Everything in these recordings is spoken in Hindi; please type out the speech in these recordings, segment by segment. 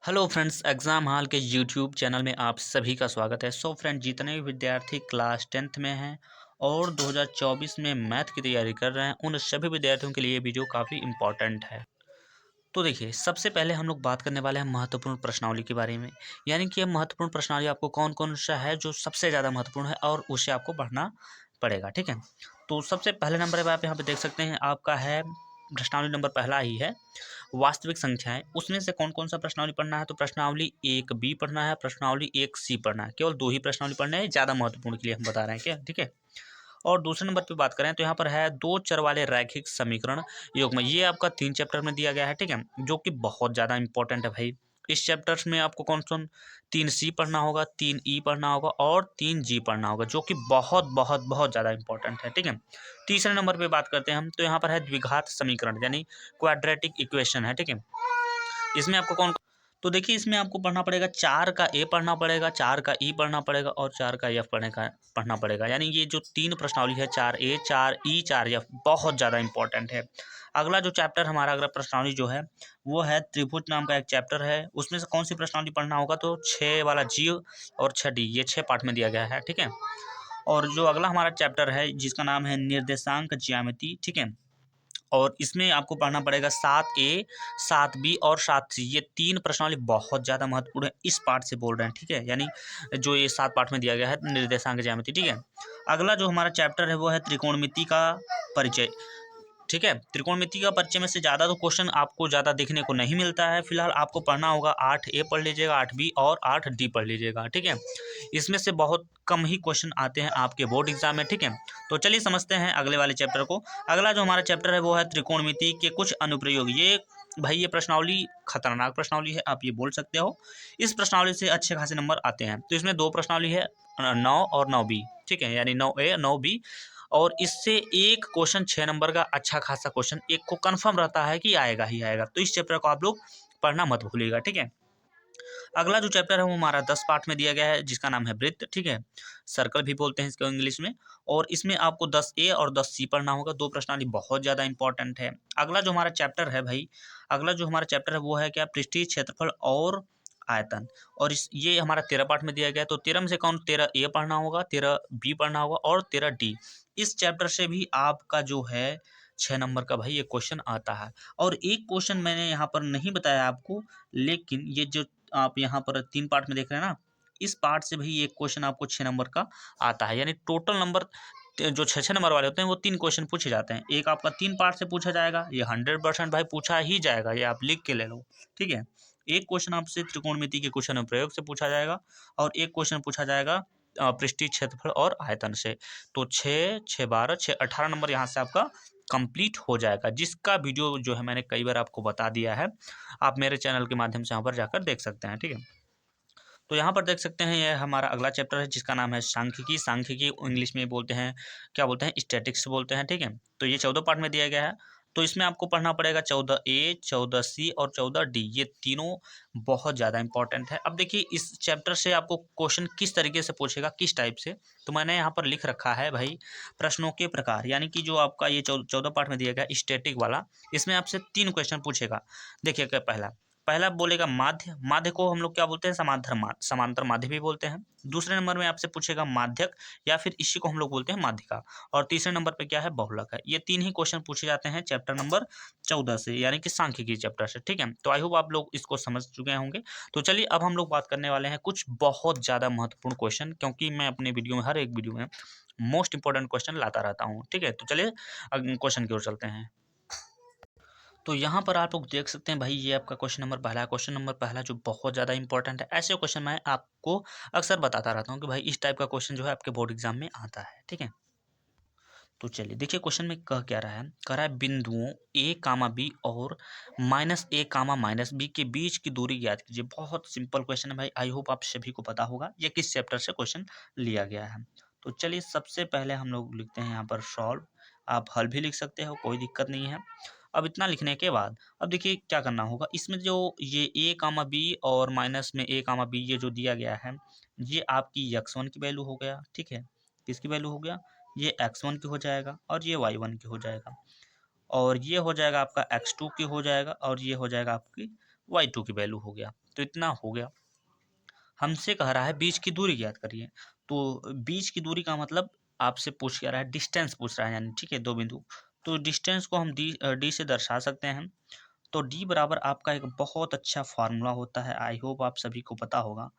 हेलो फ्रेंड्स, एग्ज़ाम हॉल के यूट्यूब चैनल में आप सभी का स्वागत है। सो फ्रेंड, जितने भी विद्यार्थी क्लास 10th में हैं और 2024 में मैथ की तैयारी कर रहे हैं, उन सभी विद्यार्थियों के लिए ये वीडियो काफ़ी इम्पॉर्टेंट है। तो देखिए, सबसे पहले हम लोग बात करने वाले हैं महत्वपूर्ण प्रश्नावली के बारे में। यानी कि ये महत्वपूर्ण प्रश्नावली आपको कौन कौन सा है जो सबसे ज़्यादा महत्वपूर्ण है और उसे आपको पढ़ना पड़ेगा, ठीक है। तो सबसे पहले नंबर पर आप यहाँ पे देख सकते हैं, आपका है प्रश्नावली नंबर पहला ही है वास्तविक संख्याएं। उसमें से कौन कौन सा प्रश्नावली पढ़ना है? तो प्रश्नावली 1B पढ़ना है, प्रश्नावली 1C पढ़ना है। केवल 2 ही प्रश्नावली पढ़ना है, ज़्यादा महत्वपूर्ण के लिए हम बता रहे हैं क्या, ठीक है। और दूसरे नंबर पे बात करें तो यहाँ पर है दो चर वाले रैखिक समीकरण युग्म। ये आपका 3 चैप्टर में दिया गया है, ठीक है, जो कि बहुत ज़्यादा इंपॉर्टेंट है भाई। इस चैप्टर्स में आपको कौन कौन 3C पढ़ना होगा, 3E पढ़ना होगा और 3G पढ़ना होगा, जो कि बहुत बहुत बहुत ज़्यादा इंपॉर्टेंट है, ठीक है। तीसरे नंबर पे बात करते हैं हम, तो यहाँ पर है द्विघात समीकरण यानी क्वाड्रेटिक इक्वेशन है, ठीक है। इसमें आपको कौन, तो देखिए इसमें आपको पढ़ना पड़ेगा 4 का ए पढ़ना पड़ेगा, 4 का ई पढ़ना पड़ेगा और 4 का एफ पढ़ना पड़ेगा। यानी ये जो 3 प्रश्नावली है, 4A 4E 4F, बहुत ज़्यादा इंपॉर्टेंट है। अगला जो चैप्टर हमारा अगला प्रश्नावली जो है वो है त्रिभुज नाम का एक चैप्टर है। उसमें से कौन सी प्रश्नावली पढ़ना होगा? तो 6 वाला जी और 6D, ये 6 पार्ट में दिया गया है, ठीक है। और जो अगला हमारा चैप्टर है जिसका नाम है निर्देशांक ज्यामिति, ठीक है, और इसमें आपको पढ़ना पड़ेगा 7A 7B और 7C। ये 3 प्रश्नावली बहुत ज़्यादा महत्वपूर्ण है, इस पार्ट से बोल रहे हैं, ठीक है। यानी जो ये 7 पार्ट में दिया गया है निर्देशांक ज्यामिति, ठीक है। अगला जो हमारा चैप्टर है वो है त्रिकोणमिति का परिचय, ठीक है। त्रिकोणमिति का परिचय में से ज़्यादा तो क्वेश्चन आपको ज़्यादा देखने को नहीं मिलता है। फिलहाल आपको पढ़ना होगा 8A पढ़ लीजिएगा, 8B और 8D पढ़ लीजिएगा, ठीक है। इसमें से बहुत कम ही क्वेश्चन आते हैं आपके बोर्ड एग्जाम में, ठीक है। तो चलिए समझते हैं अगले वाले चैप्टर को। अगला जो हमारा चैप्टर है वो है त्रिकोणमिति के कुछ अनुप्रयोग। ये भाई ये प्रश्नावली खतरनाक प्रश्नावली है, आप ये बोल सकते हो। इस प्रश्नावली से अच्छे खासे नंबर आते हैं। तो इसमें 2 प्रश्नावली है, 9 और 9B, ठीक है, यानी 9A 9B। और इससे एक क्वेश्चन 6 नंबर का अच्छा खासा क्वेश्चन एक को कंफर्म रहता है कि आएगा ही आएगा। तो इस चैप्टर को आप लोग पढ़ना मत भूलिएगा, ठीक है। अगला जो चैप्टर है वो हमारा 10 पार्ट में दिया गया है जिसका नाम है वृत्त, ठीक है, सर्कल भी बोलते हैं इसको इंग्लिश में। और इसमें आपको 10A और 10C पढ़ना होगा। 2 प्रश्नावली बहुत ज़्यादा इंपॉर्टेंट है। अगला जो हमारा चैप्टर है भाई, अगला जो हमारा चैप्टर है वो है क्या, पृष्ठीय क्षेत्रफल और आयतन। और इस ये हमारा 13 पार्ट में दिया गया है। तो 13 में से कौन 13A पढ़ना होगा, 13B पढ़ना होगा और 13D। इस चैप्टर से भी आपका जो है 6 नंबर का भाई ये क्वेश्चन आता है। और एक क्वेश्चन मैंने यहाँ पर नहीं बताया आपको, लेकिन ये जो आप यहाँ पर 3 पार्ट में देख रहे हैं ना, इस पार्ट से भी एक क्वेश्चन आपको 6 नंबर का आता है। यानी टोटल नंबर जो 6-6 नंबर वाले होते हैं वो 3 क्वेश्चन पूछे जाते हैं। एक आपका 3 पार्ट से पूछा जाएगा, ये 100% भाई पूछा ही जाएगा, ये आप लिख के ले लो, ठीक है। एक क्वेश्चन आपसे त्रिकोणमिति के कुछ अनुप्रयोग से पूछा जाएगा और एक क्वेश्चन पूछा जाएगा पृष्ठीय क्षेत्रफल और आयतन से। तो 6 6 12 6 18 नंबर यहाँ से आपका कंप्लीट हो जाएगा, जिसका वीडियो जो है मैंने कई बार आपको बता दिया है। आप मेरे चैनल के माध्यम से यहाँ पर जाकर देख सकते हैं, ठीक है। तो यहाँ पर देख सकते हैं ये हमारा अगला चैप्टर है जिसका नाम है सांख्यिकी। सांख्यिकी इंग्लिश में बोलते हैं, क्या बोलते हैं, स्टैटिक्स बोलते हैं, ठीक है। तो ये 14 पार्ट में दिया गया है। तो इसमें आपको पढ़ना पड़ेगा 14A 14C और 14D। ये तीनों बहुत ज़्यादा इंपॉर्टेंट है। अब देखिए इस चैप्टर से आपको क्वेश्चन किस तरीके से पूछेगा, किस टाइप से, तो मैंने यहाँ पर लिख रखा है भाई प्रश्नों के प्रकार। यानी कि जो आपका ये 14 पार्ट में दिया गया स्टैटिक वाला, इसमें आपसे 3 क्वेश्चन पूछेगा। देखिए क्या पहला पहला बोलेगा माध्य। माध्य को हम लोग क्या बोलते हैं, समांतर माध्य भी बोलते हैं। दूसरे नंबर में आपसे पूछेगा माध्यक, या फिर इसी को हम लोग बोलते हैं माध्यिका। और तीसरे नंबर पे क्या है, बहुलक है। ये 3 ही क्वेश्चन पूछे जाते हैं चैप्टर नंबर 14 से, यानी कि सांख्यिकी चैप्टर से, ठीक है। तो आई होप आप लोग इसको समझ चुके होंगे। तो चलिए अब हम लोग बात करने वाले हैं कुछ बहुत ज़्यादा महत्वपूर्ण क्वेश्चन, क्योंकि मैं अपने वीडियो में हर एक वीडियो में मोस्ट इंपॉर्टेंट क्वेश्चन लाता रहता हूँ, ठीक है। तो चलिए क्वेश्चन की ओर चलते हैं। तो यहाँ पर आप लोग देख सकते हैं भाई, ये आपका क्वेश्चन नंबर पहला है। क्वेश्चन नंबर पहला जो बहुत ज़्यादा इंपॉर्टेंट है। ऐसे क्वेश्चन मैं आपको अक्सर बताता रहता हूँ कि भाई इस टाइप का क्वेश्चन जो है आपके बोर्ड एग्जाम में आता है, ठीक है। तो चलिए देखिए क्वेश्चन में कह क्या रहा है, कह रहा है बिंदुओं A, B और -A, -B के बीच की दूरी ज्ञात कीजिए। बहुत सिंपल क्वेश्चन है भाई, आई होप आप सभी को पता होगा ये किस चैप्टर से क्वेश्चन लिया गया है। तो चलिए सबसे पहले हम लोग लिखते हैं यहाँ पर सॉल्व। आप हल भी लिख सकते हो, कोई दिक्कत नहीं है। अब इतना लिखने के बाद अब देखिए क्या करना होगा। इसमें जो ये A, B और माइनस में A, B ये जो दिया गया है, ये आपकी x1 की वैल्यू हो गया, ठीक है। किसकी वैल्यू हो गया, ये x1 की हो जाएगा और ये y1 की हो जाएगा। और ये हो जाएगा आपका x2 की हो जाएगा और ये हो जाएगा आपकी y2 की वैल्यू हो गया। तो इतना हो गया। हमसे कह रहा है बीच की दूरी ज्ञात करिए। तो बीच की दूरी का मतलब आपसे पूछ क्या रहा है, डिस्टेंस पूछ रहा है, यानी ठीक है दो बिंदु। तो डिस्टेंस को हम डी से दर्शा सकते हैं। तो डी बराबर आपका एक बहुत अच्छा फार्मूला होता है, आई होप आप सभी को पता होगा।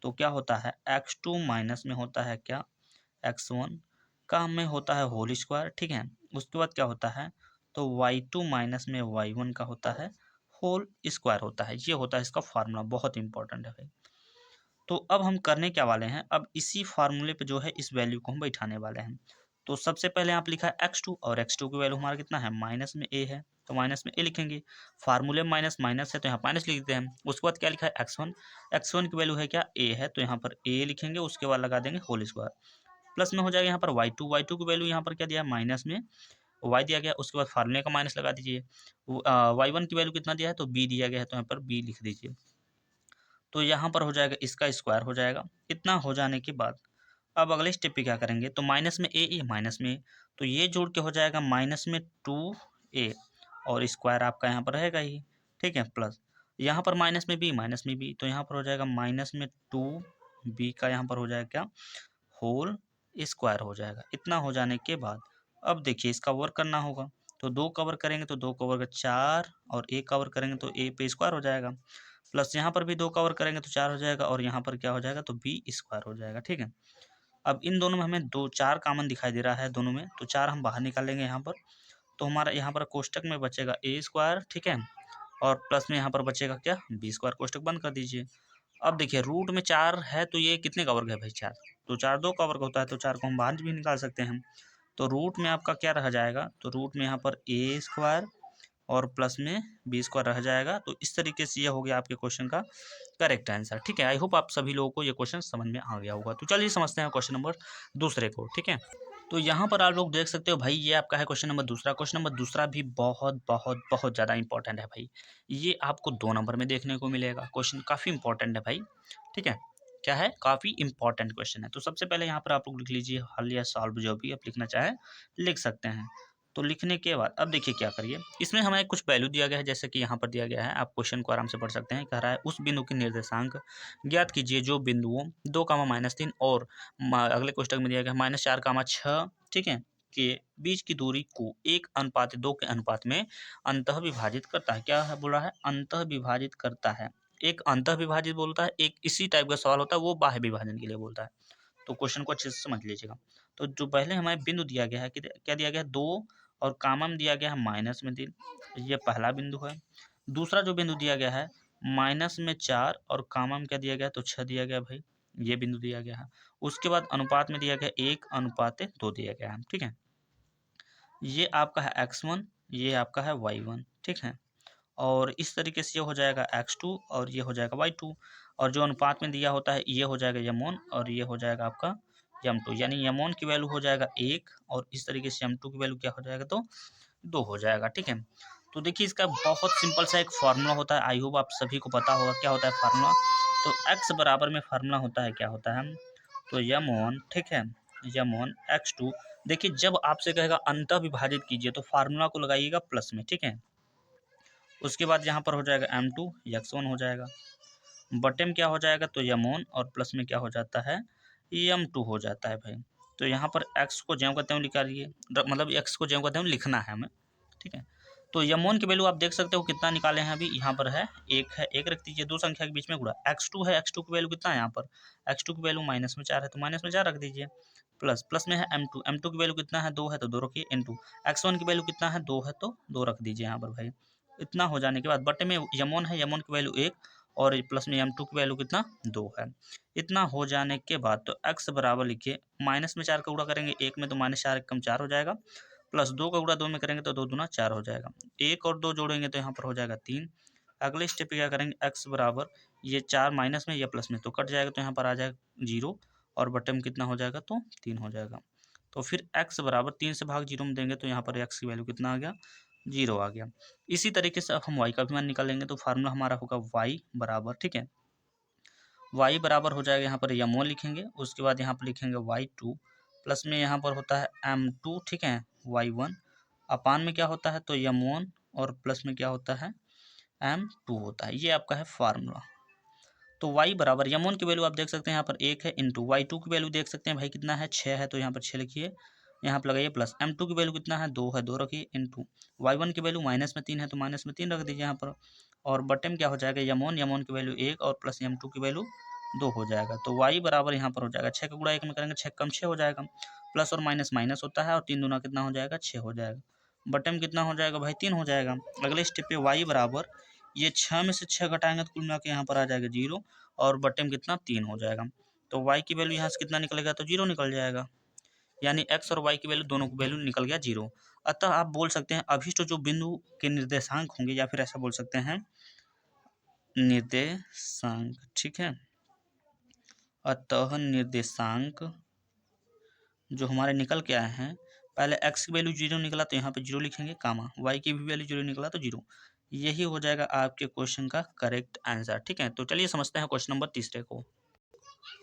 तो क्या होता है, x2 माइनस में होता है क्या, x1 का में होता है होल स्क्वायर, ठीक है। उसके बाद क्या होता है, तो y2 माइनस में y1 का होता है होल स्क्वायर होता है। ये होता है इसका फार्मूला, बहुत इंपॉर्टेंट है भाई। तो अब हम करने क्या वाले हैं, अब इसी फार्मूले पे जो है इस वैल्यू को हम बैठाने वाले हैं। तो सबसे पहले आप लिखा है x2 और x2 की वैल्यू हमारा कितना है, माइनस में a है, तो माइनस में a लिखेंगे। फार्मूले में माइनस माइनस है तो यहाँ माइनस लिख देते हैं। उसके बाद क्या लिखा है x1, x1 की वैल्यू है क्या a है, तो यहाँ पर a लिखेंगे, उसके बाद लगा देंगे होल स्क्वायर। प्लस में हो जाएगा यहाँ पर y2, y2 की वैल्यू यहाँ पर क्या दिया है, माइनस में y दिया गया, उसके बाद फार्मूले का माइनस लगा दीजिए। y1 की वैल्यू कितना दिया है, तो b दिया गया है, तो यहाँ पर b लिख दीजिए। तो यहाँ पर हो जाएगा इसका स्क्वायर हो जाएगा। इतना हो जाने के बाद अब अगले स्टेप पे क्या करेंगे, तो माइनस में ए माइनस में तो ये जोड़ के हो जाएगा माइनस में 2a और स्क्वायर आपका यहाँ पर रहेगा ही, ठीक है। प्लस यहाँ पर माइनस में बी तो यहाँ पर हो जाएगा माइनस में 2b का यहाँ पर हो जाएगा क्या, होल स्क्वायर हो जाएगा। इतना हो जाने के बाद अब देखिए इसका वर्क करना होगा। तो दो कवर करेंगे तो दो कवर का 4 और एक कवर करेंगे तो ए पे स्क्वायर हो जाएगा। प्लस यहाँ पर भी दो कवर करेंगे तो 4 हो जाएगा और यहाँ पर क्या हो जाएगा, तो बी स्क्वायर हो जाएगा, ठीक है। अब इन दोनों में हमें दो 4 कॉमन दिखाई दे रहा है दोनों में, तो 4 हम बाहर निकालेंगे यहाँ पर। तो हमारा यहाँ पर कोष्टक में बचेगा ए स्क्वायर, ठीक है, और प्लस में यहाँ पर बचेगा क्या, बी स्क्वायर। कोष्टक बंद कर दीजिए। अब देखिए रूट में 4 है तो ये कितने का वर्ग है भाई, 4। तो 4 दो का वर्ग होता है, तो 4 को हम बाहर भी निकाल सकते हैं। तो रूट में आपका क्या रह जाएगा, तो रूट में यहाँ पर ए स्क्वायर और प्लस में बी स्क्वायर रह जाएगा। तो इस तरीके से ये हो गया आपके क्वेश्चन का करेक्ट आंसर, ठीक है। आई होप आप सभी लोगों को ये क्वेश्चन समझ में आ गया होगा। तो चलिए समझते हैं क्वेश्चन नंबर दूसरे को, ठीक है। तो यहाँ पर आप लोग देख सकते हो भाई, ये आपका है क्वेश्चन नंबर दूसरा। क्वेश्चन नंबर दूसरा भी बहुत बहुत बहुत ज़्यादा इंपॉर्टेंट है भाई। ये आपको 2 नंबर में देखने को मिलेगा। क्वेश्चन काफ़ी इंपॉर्टेंट है भाई, ठीक है। क्या है, काफ़ी इंपॉर्टेंट क्वेश्चन है। तो सबसे पहले यहाँ पर आप लोग लिख लीजिए हल या सॉल्व, जो भी आप लिखना चाहें लिख सकते हैं। तो लिखने के बाद अब देखिए क्या करिए, इसमें हमें कुछ वैल्यू दिया गया है, जैसे कि यहाँ पर दिया गया है। आप क्वेश्चन को आराम से पढ़ सकते हैं। कह रहा है उस बिंदु की निर्देशांक ज्ञात कीजिए जो बिंदुओं 2, -3 और अगले कोष्टक में दिया गया -4, 6, ठीक है, के बीच की दूरी को 1:2 के अनुपात में अंतः विभाजित करता है। क्या है बोल रहा है, अंतः विभाजित करता है। एक अंतः विभाजित बोलता है, एक इसी टाइप का सवाल होता है वो बाह्य विभाजन के लिए बोलता है। तो क्वेश्चन को अच्छे से समझ लीजिएगा। तो जो पहले हमारे बिंदु दिया गया है कि क्या दिया गया है, 2 और कामा में दिया गया है -3, ये पहला बिंदु है। दूसरा जो बिंदु दिया गया है -4 और कामा में क्या दिया गया है, तो 6 दिया गया है भाई, ये बिंदु दिया गया है। उसके बाद अनुपात में दिया गया 1:2 दिया गया है, ठीक है। ये आपका है x1, ये आपका है y1, ठीक है। और इस तरीके से ये हो जाएगा x2 और ये हो जाएगा y2, और जो अनुपात में दिया होता है ये हो जाएगा m1 और ये हो जाएगा आपका m2, यानी m1 की वैल्यू हो जाएगा 1 और इस तरीके से m2 की वैल्यू क्या हो जाएगा, तो 2 हो जाएगा, ठीक है। तो देखिए इसका बहुत सिंपल सा एक फार्मूला होता है, आई होप आप सभी को पता होगा क्या होता है फार्मूला। तो x बराबर में फार्मूला होता है, क्या होता है, तो m1, ठीक है, m1 x2। देखिए जब आपसे कहेगा अंतः विभाजित कीजिए तो फार्मूला को लगाइएगा प्लस में, ठीक है। उसके बाद यहाँ पर हो जाएगा m2 x1 हो जाएगा, बटे में क्या हो जाएगा, तो m1 और प्लस में क्या हो जाता है, m2 हो जाता है भाई। तो यहाँ पर x को ज्यों का त्यों निकालिए, मतलब x को ज्यों का त्यों लिखना है हमें, ठीक है। तो m1 की वैल्यू आप देख सकते हो कितना निकाले हैं अभी, यहाँ पर है 1 है, 1 रख दीजिए, दो संख्या के बीच में गुणा। x2 है, x2 की वैल्यू कितना है यहाँ पर, x2 की वैल्यू -4 है, तो -4 रख दीजिए। प्लस प्लस में है m2 की वैल्यू कितना है, 2 है, तो 2 रखिए, इंटू x1 की वैल्यू कितना है, 2 है, तो 2 रख दीजिए यहाँ पर भाई। इतना हो जाने के बाद बटे में m1 है, m1 की वैल्यू 1 और प्लस में m2 की वैल्यू कितना, 2 है। इतना हो जाने के बाद तो x बराबर लिखिए, माइनस में 4 का गुणा करेंगे 1 में, तो -4 कम 4 हो जाएगा, प्लस 2 का गुणा 2 में करेंगे तो 2 दूना 4 हो जाएगा। 1 और 2 जोड़ेंगे तो यहाँ पर हो जाएगा 3। अगले स्टेप पे क्या करेंगे, x बराबर ये 4 माइनस में या प्लस में तो कट जाएगा, तो यहाँ पर आ जाएगा 0 और बटे में कितना हो जाएगा, तो 3 हो जाएगा। तो फिर x बराबर 3 से भाग 0 में देंगे तो यहाँ पर x की वैल्यू कितना आ गया, 0 आ गया। इसी तरीके से अब हम y का भी मान निकालेंगे, तो फार्मूला हमारा होगा y बराबर, ठीक है, y बराबर हो जाएगा, यहाँ पर m1 लिखेंगे, उसके बाद यहाँ पर लिखेंगे y2, प्लस में यहाँ पर होता है m2, ठीक है, y1 अपान में क्या होता है, तो m1 और प्लस में क्या होता है m2 होता है। ये आपका है फार्मूला, तो y बराबर m1 की वैल्यू आप देख सकते हैं यहाँ पर 1 है, इंटू y2 की वैल्यू देख सकते हैं भाई कितना है 6 है, तो यहाँ पर 6 लिखिए, यहाँ पर लगाइए प्लस m2 की वैल्यू कितना है 2 है, 2 रखिए, इंटू y1 की वैल्यू माइनस में 3 है तो माइनस में 3 रख दीजिए यहाँ पर, और बटे में क्या हो जाएगा m1 की वैल्यू 1 और प्लस m2 की वैल्यू 2 हो जाएगा। तो y बराबर यहाँ पर हो जाएगा 6 का गुणा 1 में करेंगे 6 कम 6 हो जाएगा, प्लस और माइनस माइनस होता है, और 3 दूना कितना हो जाएगा 6 हो जाएगा, बटे में कितना हो जाएगा भाई 3 हो जाएगा। अगले स्टेप पे y बराबर ये 6 में से 6 घटाएंगे तो कुल मिला के यहाँ पर आ जाएगा 0, और बटे में कितना 3 हो जाएगा। तो y की वैल्यू यहाँ से कितना निकलेगा तो 0 निकल जाएगा, यानी x और y की वैल्यू दोनों की वैल्यू निकल गया 0। अतः आप बोल सकते हैं अभीष्ट जो बिंदु के निर्देशांक होंगे, या फिर ऐसा बोल सकते हैं निर्देशांक, ठीक है। अतः निर्देशांक जो हमारे निकल के आए हैं, पहले x की वैल्यू 0 निकला तो यहाँ पे 0 लिखेंगे, कामा y की भी वैल्यू 0 निकला तो 0, यही हो जाएगा आपके क्वेश्चन का करेक्ट आंसर, ठीक है। तो चलिए समझते हैं क्वेश्चन नंबर तीसरे को।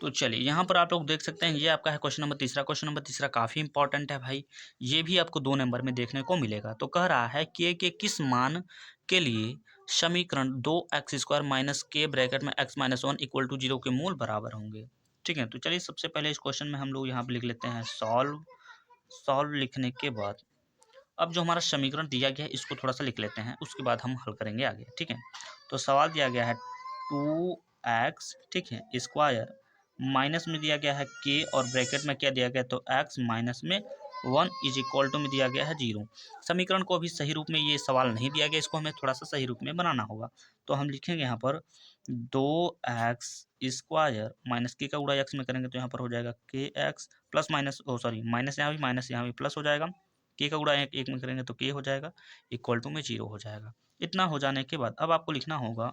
तो चलिए यहाँ पर आप लोग देख सकते हैं, ये आपका है क्वेश्चन नंबर तीसरा। क्वेश्चन नंबर तीसरा काफ़ी इंपॉर्टेंट है भाई, ये भी आपको 2 नंबर में देखने को मिलेगा। तो कह रहा है के किस मान के लिए समीकरण 2x² माइनस के ब्रैकेट में x-1 इक्वल टू 0 के मूल बराबर होंगे, ठीक है। तो चलिए सबसे पहले इस क्वेश्चन में हम लोग यहाँ पर लिख लेते हैं सॉल्व लिखने के बाद अब जो हमारा समीकरण दिया गया है इसको थोड़ा सा लिख लेते हैं, उसके बाद हम हल करेंगे आगे, ठीक है। तो सवाल दिया गया है 2x, ठीक है, स्क्वायर माइनस में दिया गया है के, और ब्रैकेट में क्या दिया गया तो x माइनस में 1 इज इक्वल टू में दिया गया है 0। समीकरण को अभी सही रूप में ये सवाल नहीं दिया गया, इसको हमें थोड़ा सा सही रूप में बनाना होगा। तो हम लिखेंगे यहाँ पर 2x स्क्वायर माइनस के का गुणा x में करेंगे तो यहाँ पर हो जाएगा के x plus minus sorry minus यहाँ भी प्लस हो जाएगा, के का गुणा एक में करेंगे तो के हो जाएगा, इक्वल टू में 0 हो जाएगा। इतना हो जाने के बाद अब आपको लिखना होगा,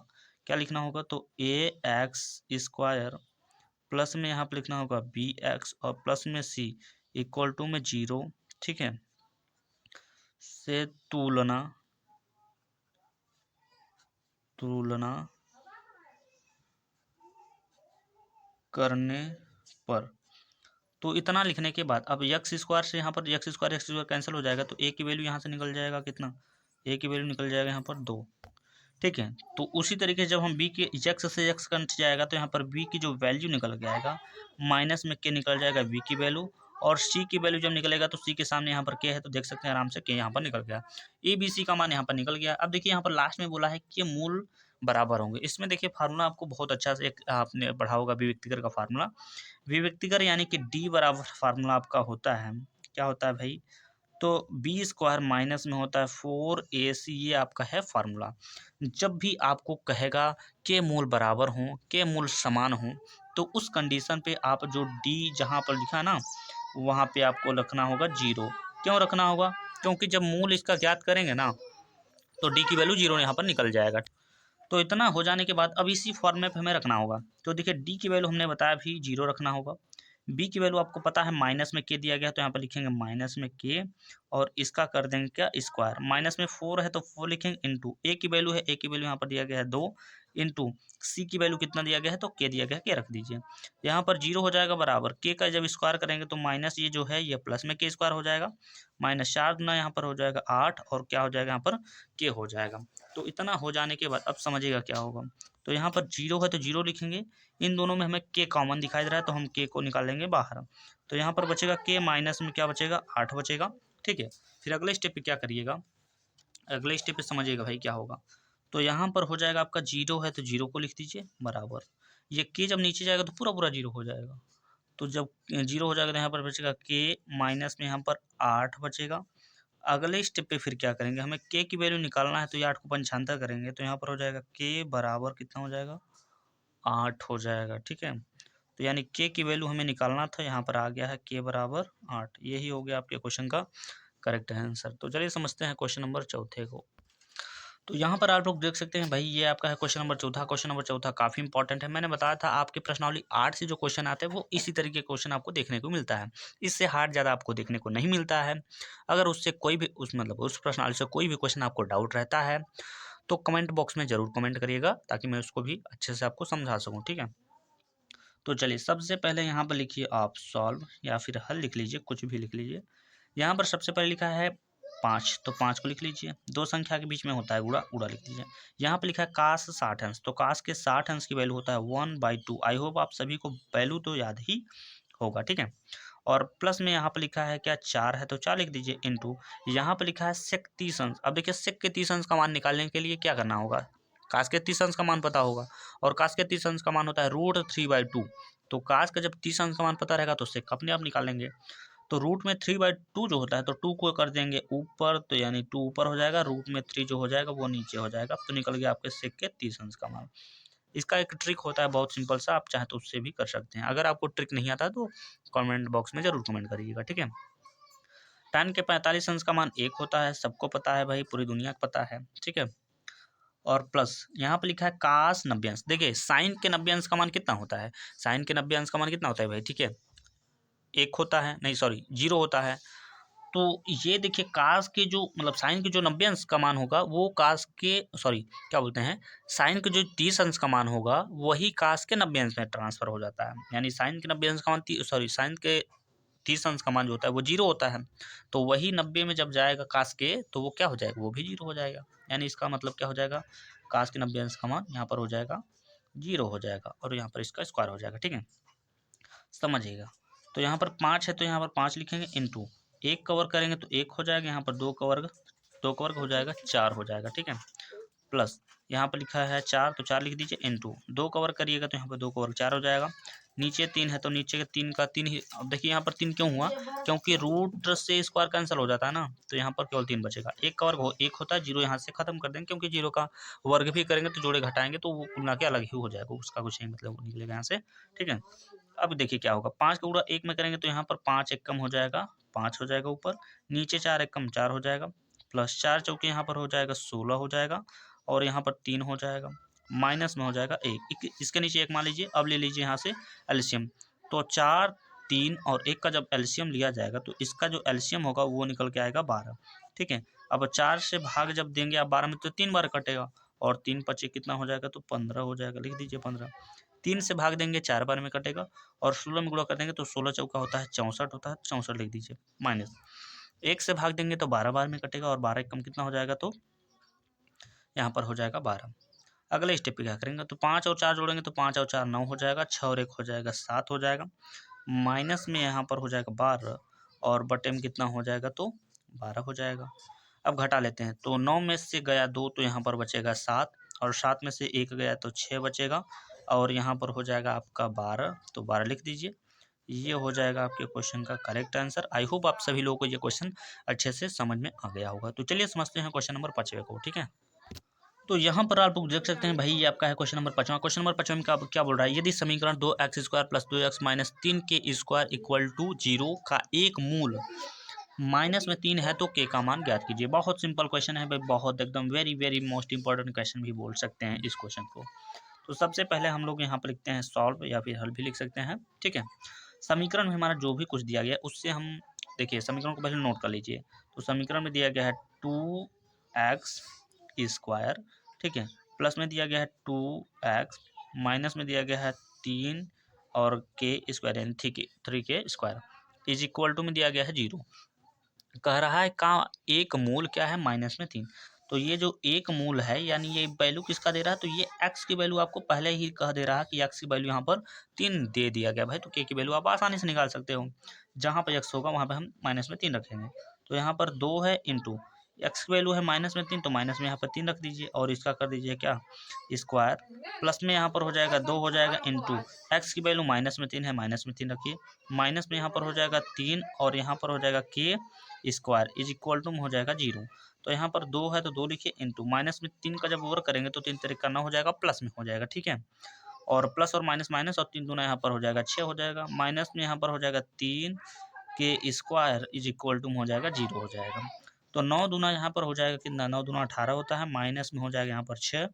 क्या लिखना होगा तो ax स्क्वायर प्लस में यहाँ पर लिखना होगा bx और प्लस में c इक्वल टू में 0, ठीक है, से तुलना करने पर। तो इतना लिखने के बाद अब एक्स स्क्वायर से यहाँ पर एक्स स्क्वायर कैंसिल हो जाएगा, तो ए की वैल्यू यहाँ से निकल जाएगा कितना, ए की वैल्यू निकल जाएगा यहाँ पर 2, ठीक है। तो उसी तरीके से जब हम बी के एक्स से एक्स कट जाएगा तो यहाँ पर बी की जो वैल्यू निकल के आएगा माइनस में के निकल जाएगा बी की वैल्यू, और सी की वैल्यू जब निकलेगा तो सी के सामने यहाँ पर के है तो देख सकते हैं आराम से के यहाँ पर निकल गया, ए बी सी का मान यहाँ पर निकल गया। अब देखिए यहाँ पर लास्ट में बोला है कि ये मूल बराबर होंगे। इसमें देखिए फार्मूला आपको बहुत अच्छा से एक आपने पढ़ा होगा विभक्तिकर का फार्मूला, विभक्तिकर यानी कि डी बराबर फार्मूला आपका होता है, क्या होता है भाई तो बी स्क्वायर माइनस में होता है 4ac, ये आपका है फार्मूला। जब भी आपको कहेगा के मूल बराबर हों, के मूल समान हों, तो उस कंडीशन पे आप जो डी जहाँ पर लिखा है ना वहाँ पे आपको रखना होगा 0। क्यों रखना होगा, क्योंकि जब मूल इसका ज्ञात करेंगे ना तो डी की वैल्यू 0 यहाँ पर निकल जाएगा। तो इतना हो जाने के बाद अब इसी फॉर्मेट पे हमें रखना होगा। तो देखिए डी की वैल्यू हमने बताया भी 0 रखना होगा, बी की वैल्यू आपको पता है माइनस में के दिया गया तो यहाँ पर लिखेंगे माइनस में के, और इसका कर देंगे क्या स्क्वायर, माइनस में 4 है तो 4 लिखेंगे, इंटू ए की वैल्यू है, ए की वैल्यू यहाँ पर दिया गया है 2, इंटू सी की वैल्यू कितना दिया गया है तो के दिया गया है, के रख दीजिए। यहाँ पर 0 हो जाएगा बराबर के का जब स्क्वायर करेंगे तो माइनस ये जो है ये प्लस में के स्क्वायर हो जाएगा, माइनस 4 गुना यहाँ पर हो जाएगा 8, और क्या हो जाएगा यहाँ पर के हो जाएगा। तो इतना हो जाने के बाद अब समझिएगा क्या होगा, तो यहाँ पर 0 है तो 0 लिखेंगे, इन दोनों में हमें के कॉमन दिखाई दे रहा है तो हम के को निकाल लेंगे बाहर, तो यहाँ पर बचेगा के माइनस में क्या बचेगा 8 बचेगा, ठीक है। फिर अगले स्टेप पे क्या करिएगा, अगले स्टेप पे समझिएगा भाई क्या होगा। तो यहाँ पर हो जाएगा आपका 0 है तो 0 को लिख दीजिए बराबर, ये के जब नीचे जाएगा तो पूरा पूरा 0 हो जाएगा, तो जब 0 हो जाएगा तो यहाँ पर बचेगा के माइनस में यहाँ पर 8 बचेगा। अगले स्टेप पे फिर क्या करेंगे, हमें के की वैल्यू निकालना है तो ये 8 को पंचांतर करेंगे तो यहाँ पर हो जाएगा के बराबर कितना हो जाएगा 8 हो जाएगा, ठीक है। तो यानी के की वैल्यू हमें निकालना था, यहाँ पर आ गया है के बराबर 8, यही हो गया आपके क्वेश्चन का करेक्ट आंसर। तो चलिए समझते हैं क्वेश्चन नंबर चौथे को। तो यहाँ पर आप लोग देख सकते हैं भाई ये आपका है क्वेश्चन नंबर चौथा। क्वेश्चन नंबर चौथा काफ़ी इंपॉर्टेंट है, मैंने बताया था आपके प्रश्नावली 8 से जो क्वेश्चन आते हैं वो इसी तरीके के क्वेश्चन आपको देखने को मिलता है, इससे हार्ड ज़्यादा आपको देखने को नहीं मिलता है। अगर उससे कोई भी उस प्रश्नावली से कोई भी क्वेश्चन आपको डाउट रहता है तो कमेंट बॉक्स में ज़रूर कमेंट करिएगा ताकि मैं उसको भी अच्छे से आपको समझा सकूँ, ठीक है। तो चलिए सबसे पहले यहाँ पर लिखिए आप सॉल्व, या फिर हल लिख लीजिए, कुछ भी लिख लीजिए। यहाँ पर सबसे पहले लिखा है 5, तो 5 को लिख लीजिए। दो संख्या के बीच में होता है गुणा, गुणा लिख लीजिए। यहाँ पे लिखा है काश 60 अंश, तो काश के 60 अंश की वैल्यू होता है 1/2। आई होप आप सभी को वैल्यू तो याद ही होगा, ठीक है। और प्लस में यहाँ पर लिखा है क्या 4 है, तो 4 लिख दीजिए, इंटू यहाँ पर लिखा है सेक 30 अंश। अब देखिए सेक के 30 अंश का मान निकालने के लिए क्या करना होगा, काश के 30 अंश का मान पता होगा, और काश के 30 अंश का मान होता है √3/2। तो काश का जब 30 अंश का मान पता रहेगा तो सेक अपने आप निकाल लेंगे। तो रूट में 3/2 जो होता है, तो 2 को कर देंगे ऊपर, तो यानी 2 ऊपर हो जाएगा, रूट में 3 जो हो जाएगा वो नीचे हो जाएगा, तो निकल गया आपके सेक के 30 अंश का मान। इसका एक ट्रिक होता है बहुत सिंपल सा, आप चाहे तो उससे भी कर सकते हैं। अगर आपको ट्रिक नहीं आता तो कमेंट बॉक्स में जरूर कमेंट करिएगा, ठीक है। tan के 45 अंश का मान 1 होता है, सबको पता है भाई, पूरी दुनिया को पता है, ठीक है। और प्लस यहाँ पे लिखा है काश 90 अंश। देखिए साइन के 90 अंश का मान कितना होता है, साइन के 90 अंश का मान कितना होता है भाई, ठीक है, 1 होता है, नहीं सॉरी 0 होता है। तो ये देखिए काश के जो मतलब साइन के जो 90 अंश का मान होगा वो काश के सॉरी क्या बोलते हैं, साइन के जो 30 अंश का मान होगा वही काश के 90 अंश में ट्रांसफर हो जाता है। यानी साइन के 90 अंश का मान सॉरी साइन के 30 अंश का मान जो होता है वो 0 होता है, तो वही 90 में जब जाएगा काश के तो वो क्या हो जाएगा, वो भी 0 हो जाएगा। यानी इसका मतलब क्या हो जाएगा, काश के 90 अंश का मान यहाँ पर हो जाएगा 0 हो जाएगा, और यहाँ पर इसका स्क्वायर हो जाएगा, ठीक है, समझिएगा। तो यहाँ पर 5 है तो यहाँ पर 5 लिखेंगे, इंटू 1 का वर्ग करेंगे तो 1 हो जाएगा, यहाँ पर 2 का वर्ग, 2 का वर्ग हो जाएगा 4 हो जाएगा, ठीक है। प्लस यहाँ पर लिखा है 4 तो 4 लिख दीजिए, इंटू 2 का वर्ग करिएगा तो यहाँ पर 2 का वर्ग 4 हो जाएगा। नीचे 3 है तो नीचे के 3 का 3 ही, अब देखिए यहाँ पर 3 क्यों हुआ, क्योंकि रूट से स्क्वायर कैंसिल हो जाता है ना, तो यहाँ पर केवल 3 बचेगा। 1 का वर्ग 1 होता है, 0 यहाँ से खत्म कर देंगे, क्योंकि 0 का वर्ग भी करेंगे तो जोड़े घटाएंगे तो वो मिला के अलग ही हो जाएगा, उसका कुछ नहीं मतलब निकलेगा यहाँ से, ठीक है। अब देखिए क्या होगा, 5 का गुणा 1 में करेंगे तो यहाँ पर 5 एक कम हो जाएगा, 5 हो जाएगा ऊपर, नीचे 4 एक कम 4 हो जाएगा, प्लस 4 चौके यहाँ पर हो जाएगा 16 हो जाएगा, और यहाँ पर 3 हो जाएगा, माइनस में हो जाएगा 1, इसके नीचे 1 मान लीजिए। अब ले लीजिए यहाँ से एलसीएम, तो 4, 3 और 1 का जब एलसीएम लिया जाएगा तो इसका जो एलसीएम होगा वो निकल के आएगा 12, ठीक है। अब 4 से भाग जब देंगे आप 12 में तो 3 बार कटेगा, और 3 पचे कितना हो जाएगा, तो 15 हो जाएगा, लिख दीजिए 15। 3 से भाग देंगे 4 बार में कटेगा, और 16 में गुणा कर देंगे तो 16 चौका होता है 64 होता है, 64 लिख दीजिए, माइनस 1 से भाग देंगे तो 12 बार में कटेगा, और 12 कम कितना हो जाएगा, तो यहाँ पर हो जाएगा 12। अगले स्टेप पे क्या करेंगे, तो 5 और 4 जोड़ेंगे तो 5 और 4 9 हो जाएगा, 6 और 1 हो जाएगा 7 हो जाएगा, माइनस में यहाँ पर हो जाएगा 12, और बटे में कितना हो जाएगा, तो 12 हो जाएगा। अब घटा लेते हैं, तो 9 में से गया 2 तो यहाँ पर बचेगा 7, और 7 में से 1 गया तो 6 बचेगा, और यहाँ पर हो जाएगा आपका 12, तो 12 लिख दीजिए। ये हो जाएगा आपके क्वेश्चन का करेक्ट आंसर। आई होप आप सभी लोगों को ये क्वेश्चन अच्छे से समझ में आ गया होगा। तो चलिए समझते हैं क्वेश्चन नंबर 5 को, ठीक है। तो यहाँ पर आप लोग देख सकते हैं भाई, ये आपका है क्वेश्चन नंबर 5। क्वेश्चन नंबर 5 में क्या बोल रहा है, यदि समीकरण 2x² प्लस 2x माइनस 3 के स्क्वायर इक्वल टू 0 का एक मूल माइनस में 3 है तो के का मान ज्ञात कीजिए। बहुत सिंपल क्वेश्चन है भाई, बहुत एकदम very very most important question भी बोल सकते हैं इस क्वेश्चन को। तो सबसे पहले हम लोग यहाँ पर लिखते हैं सॉल्व, या फिर हल भी लिख सकते हैं, ठीक है। समीकरण में हमारा जो भी कुछ दिया गया उससे हम देखिए समीकरण को पहले नोट कर लीजिए। तो समीकरण में दिया गया है 2x स्क्वायर, ठीक है, प्लस में दिया गया है 2x, माइनस में दिया गया है 3 और के स्क्वायर यानी 3 के स्क्वायर इज इक्वल टू में दिया गया है 0। कह रहा है का एक मूल क्या है, माइनस में 3। तो ये जो एक मूल है यानी ये वैल्यू किसका दे रहा है, तो ये x की वैल्यू आपको पहले ही कह दे रहा है कि x की वैल्यू यहाँ पर 3 दे दिया गया भाई, तो k की वैल्यू आप आसानी से निकाल सकते हो। जहाँ पर x होगा वहाँ पर हम माइनस में 3 रखेंगे, तो यहाँ पर 2 है, इंटू एक्स की वैल्यू है माइनस में 3, तो माइनस में यहाँ पर 3 रख दीजिए, और इसका कर दीजिए क्या स्क्वायर, प्लस में यहाँ पर हो जाएगा 2 हो जाएगा, इंटू एक्स की वैल्यू माइनस में 3 है, माइनस में 3 रखिए, माइनस में यहाँ पर हो जाएगा 3, और यहाँ पर हो जाएगा के स्क्वायर इज इक्वल टू में हो जाएगा 0। तो यहाँ पर 2 है तो 2 लिखिए, इंटू माइनस में 3 का जब वर्ग करेंगे तो 3 तरीका का 9 हो जाएगा, प्लस में हो जाएगा, ठीक है। और प्लस और माइनस माइनस, और 3 दूना यहाँ पर हो जाएगा 6 हो जाएगा, माइनस में यहाँ पर हो जाएगा 3 के स्क्वायर इज इक्वल टू में हो जाएगा 0 हो जाएगा। तो 9 दूना यहाँ पर हो जाएगा कितना, 9 दूना 18 होता है, माइनस में हो जाएगा यहाँ पर 6,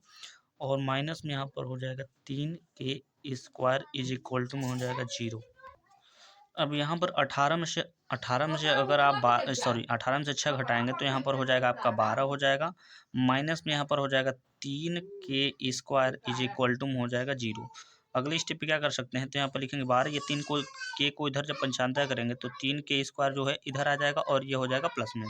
और माइनस में यहाँ पर हो जाएगा 3 के स्क्वायर इज इक्वल टू में हो जाएगा 0। अब यहाँ पर 18 में से अगर आप 18 में से 6 घटाएंगे तो यहाँ पर हो जाएगा आपका 12 हो जाएगा, माइनस में यहाँ पर हो जाएगा 3 के स्क्वायर इज इक्वल टू में हो जाएगा 0। अगली स्टेप पे क्या कर सकते हैं, तो यहाँ पर लिखेंगे 12, ये 3 को के को इधर जब पंचांतर करेंगे तो 3 के स्क्वायर जो है इधर आ जाएगा, और ये हो जाएगा प्लस में,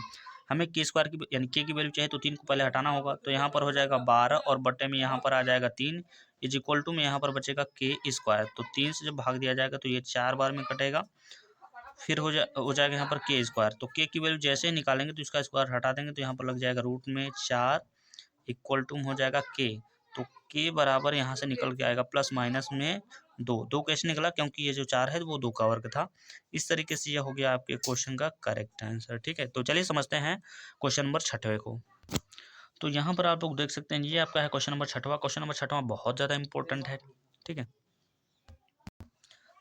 हमें के स्क्वायर की यानी के की वैल्यू चाहिए तो 3 को पहले हटाना होगा, तो यहाँ पर हो जाएगा 12 और बटे में यहाँ पर आ जाएगा 3 इज इक्वल टू में यहाँ पर बचेगा के स्क्वायर। तो 3 से जब भाग दिया जाएगा तो ये 4 बार में कटेगा, फिर हो जाएगा यहाँ पर के स्क्वायर। तो के की वैल्यू जैसे ही निकालेंगे तो इसका स्क्वायर हटा देंगे तो यहाँ पर लग जाएगा रूट में 4 इक्वल टू हो जाएगा के। तो के बराबर यहाँ से निकल के आएगा प्लस माइनस में 2 कैसे निकला, क्योंकि ये जो 4 है वो 2 का वर्ग था। इस तरीके से यह हो गया आपके क्वेश्चन का करेक्ट आंसर। ठीक है, तो चलिए समझते हैं क्वेश्चन नंबर 6वें को। तो यहाँ पर आप लोग देख सकते हैं ये आपका है क्वेश्चन नंबर 6वां। क्वेश्चन नंबर 6वां बहुत ज़्यादा इंपॉर्टेंट है। ठीक है,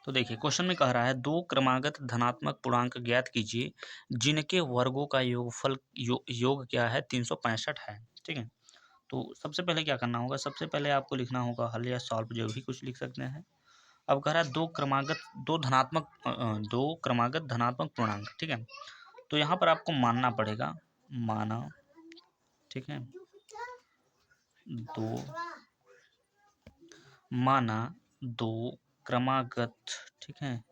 तो देखिए क्वेश्चन में कह रहा है 2 क्रमागत धनात्मक पूर्णांक ज्ञात कीजिए जिनके वर्गों का योगफल योग क्या है 365 है। ठीक है, तो सबसे पहले क्या करना होगा, सबसे पहले आपको लिखना होगा हल या सॉल्व, जो भी कुछ लिख सकते हैं। अब कह रहा है दो क्रमागत धनात्मक पूर्णांक। ठीक है, तो यहाँ पर आपको मानना पड़ेगा, माना, ठीक है, दो क्रमागत, ठीक है,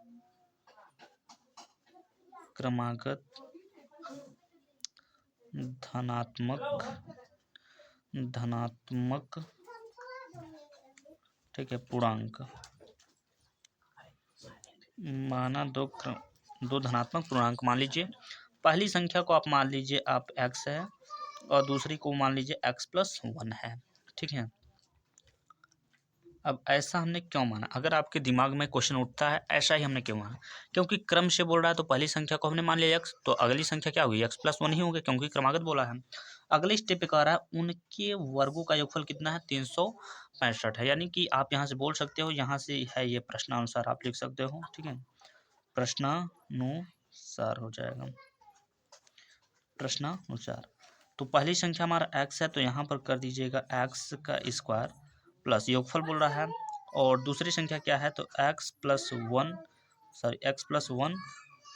क्रमागत धनात्मक, ठीक है, पूर्णांक। माना दो धनात्मक पूर्णांक, मान लीजिए पहली संख्या को आप मान लीजिए आप x है और दूसरी को मान लीजिए x+1 है। ठीक है, अब ऐसा हमने क्यों माना, अगर आपके दिमाग में क्वेश्चन उठता है ऐसा ही हमने क्यों माना, क्योंकि क्रम से बोल रहा है तो पहली संख्या को हमने मान लिया x, तो अगली संख्या क्या हुई x+1 ही होगी, क्योंकि क्रमागत बोला है। अगले स्टेप पे कह रहा है उनके वर्गों का योगफल कितना है 365 है, यानी कि आप यहाँ से बोल सकते हो, यहाँ से है ये प्रश्नानुसार आप लिख सकते हो। ठीक है, प्रश्नानुसार हो जाएगा, प्रश्नानुसार। तो पहली संख्या हमारा x है तो यहाँ पर कर दीजिएगा x का स्क्वायर प्लस योगफल बोल रहा है, और दूसरी संख्या क्या है तो x+1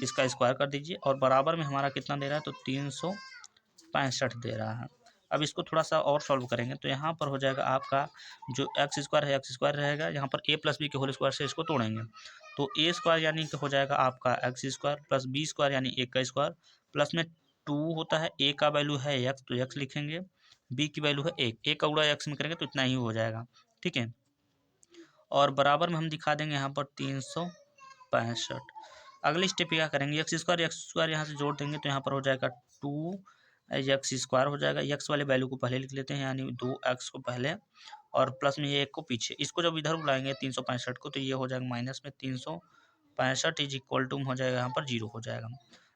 इसका स्क्वायर कर दीजिए, और बराबर में हमारा कितना दे रहा है तो 365 दे रहा है। अब इसको थोड़ा सा और सॉल्व करेंगे तो यहाँ पर हो जाएगा आपका जो एक्स स्क्वायर रहेगा, यहाँ पर a + b के होल स्क्वायर से इसको तोड़ेंगे तो a स्क्वायर यानी कि हो जाएगा आपका x square plus b square यानी 1 का स्क्वायर, प्लस में 2 होता है, a का वैल्यू है x तो x लिखेंगे, b की वैल्यू है 1, का गुणा x में करेंगे तो इतना ही हो जाएगा। ठीक है, और बराबर में हम दिखा देंगे यहाँ पर 365। अगले स्टेप क्या करेंगे, एक्स स्क्वायर यहाँ से जोड़ देंगे तो यहाँ पर हो जाएगा 2x² हो जाएगा। x वाले वैल्यू को पहले लिख लेते हैं, यानी 2x को पहले और प्लस में ये 1 को पीछे। इसको जब इधर बुलाएंगे 365 को तो ये हो जाएगा माइनस में 365 इज इक्वल टू हो जाएगा यहाँ पर 0 हो जाएगा।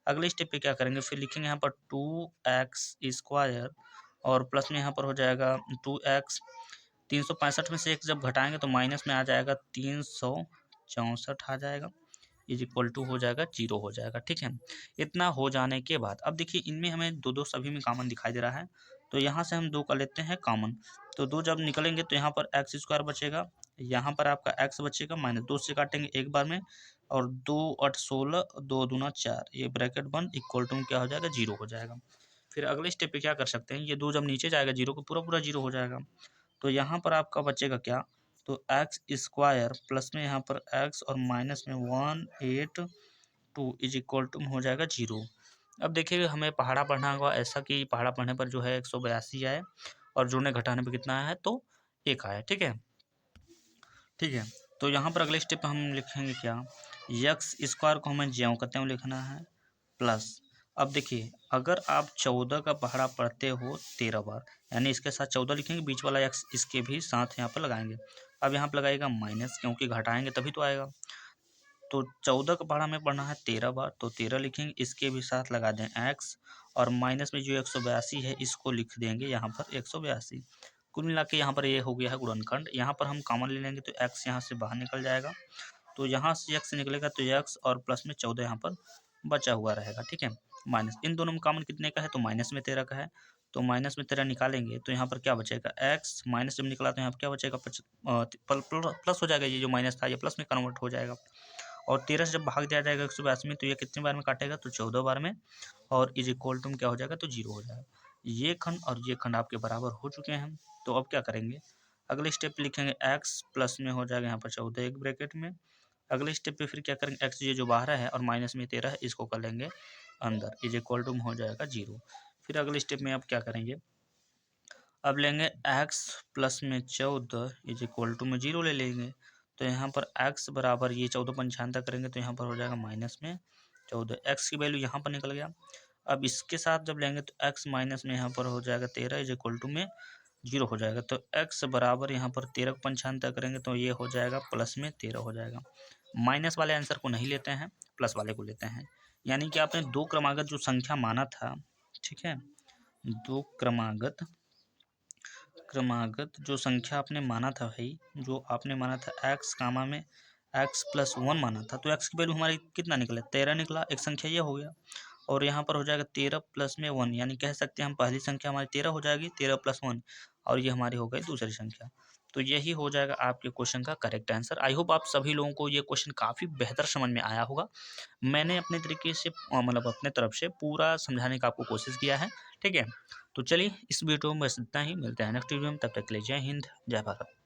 अगले स्टेप पे क्या करेंगे, फिर लिखेंगे यहाँ पर 2x² और प्लस में यहाँ पर हो जाएगा 2x। 365 में से 1 जब घटाएंगे तो माइनस में आ जाएगा 364 आ जाएगा, इज इक्वल टू हो जाएगा 0 हो जाएगा। ठीक है, इतना हो जाने के बाद अब देखिए इनमें हमें दो सभी में कॉमन दिखाई दे रहा है, तो यहाँ से हम 2 कर लेते हैं कॉमन। तो 2 जब निकलेंगे तो यहाँ पर x² बचेगा, यहाँ पर आपका x बचेगा, -2 से काटेंगे एक बार में, और 2 8 16, 2 दूना 4, ये ब्रैकेट बंद, इक्वल टू क्या हो जाएगा 0 हो जाएगा। फिर अगले स्टेप पे क्या कर सकते हैं, ये 2 जब नीचे जाएगा 0 को पूरा 0 हो जाएगा, तो यहाँ पर आपका बचेगा क्या, तो x² प्लस में यहाँ पर x और माइनस में 182 इज इक्वल टू हो जाएगा 0। अब देखिए हमें पहाड़ा पढ़ना होगा ऐसा कि पहाड़ा पढ़ने पर जो है 182 आए और जोड़ने घटाने पर कितना है तो 1 आए। ठीक है, ठीक है, तो यहाँ पर अगले स्टेप हम लिखेंगे क्या, x² को हमें ज्यों करते हुए लिखना है प्लस। अब देखिए अगर आप 14 का पहाड़ा पढ़ते हो 13 बार, यानी इसके साथ 14 लिखेंगे, बीच वाला x इसके भी साथ यहाँ पर लगाएंगे। अब यहाँ पर लगाएगा माइनस, क्योंकि घटाएंगे तभी तो आएगा। तो 14 का पहाड़ा हमें पढ़ना है 13 बार, तो 13 लिखेंगे, इसके भी साथ लगा दें x, और माइनस में जो 182 है इसको लिख देंगे यहाँ पर 182। कुल मिला के यहाँ पर ये हो गया है गुणनखंड। यहाँ पर हम कॉमन ले लेंगे तो x यहाँ से बाहर निकल जाएगा, तो यहाँ से x निकलेगा तो x और प्लस में 14 यहाँ पर बचा हुआ रहेगा। ठीक है, माइनस इन दोनों में कॉमन कितने का है तो माइनस में 13 का है, तो माइनस में 13 निकालेंगे तो यहाँ पर क्या बचेगा x, माइनस जब निकला तो यहाँ पर क्या बचेगा प्लस हो जाएगा, ये जो माइनस था ये प्लस में कन्वर्ट हो जाएगा, और 13 से जब भाग दिया जाएगा 182 में तो ये कितने बार में काटेगा तो 14 बार में, और इज इक्वल टू क्या हो जाएगा तो 0 हो जाएगा। ये खंड और ये खंड आपके बराबर हो चुके हैं। तो अब क्या करेंगे, अगले स्टेप लिखेंगे x प्लस में हो जाएगा यहाँ पर 14 एक ब्रैकेट में। अगले स्टेप पे फिर क्या करेंगे, x ये जो बाहर है और माइनस में 13 है इसको कर लेंगे अंदर, इज इक्वल टू हो जाएगा 0। फिर अगले स्टेप में अब क्या करेंगे, अब लेंगे x प्लस में 14 इज इक्वल टू में 0 ले लेंगे। तो यहाँ पर x बराबर ये 14 पंचानता करेंगे तो यहाँ पर हो जाएगा माइनस में 14, x की वैल्यू यहाँ पर निकल गया। अब इसके साथ जब लेंगे तो x माइनस में यहाँ पर हो जाएगा 13 इज इक्वल टू में 0 हो जाएगा। तो x बराबर यहाँ पर 13 को पंचानता करेंगे तो ये हो जाएगा प्लस में 13 हो जाएगा। माइनस वाले आंसर को नहीं लेते हैं, प्लस वाले को लेते हैं। यानी कि आपने दो क्रमागत जो संख्या माना था, ठीक है, दो क्रमागत जो संख्या आपने माना था भाई, जो आपने माना था x कामा में x प्लस 1 माना था, तो x की वैल्यू हमारी कितना निकला, 13 निकला। एक संख्या ये हो गया और यहाँ पर हो जाएगा 13 प्लस में 1, यानी कह सकते हैं हम पहली संख्या हमारी 13 हो जाएगी, 13 प्लस 1, और ये हमारी हो गई दूसरी संख्या। तो यही हो जाएगा आपके क्वेश्चन का करेक्ट आंसर। आई होप आप सभी लोगों को ये क्वेश्चन काफ़ी बेहतर समझ में आया होगा। मैंने अपने तरीके से मतलब अपने तरफ से पूरा समझाने का आपको कोशिश किया है, ठीक है। तो चलिए इस वीडियो में बस इतना ही, मिलते हैं नेक्स्ट वीडियो में, तब तक के लिए जय हिंद जय भारत।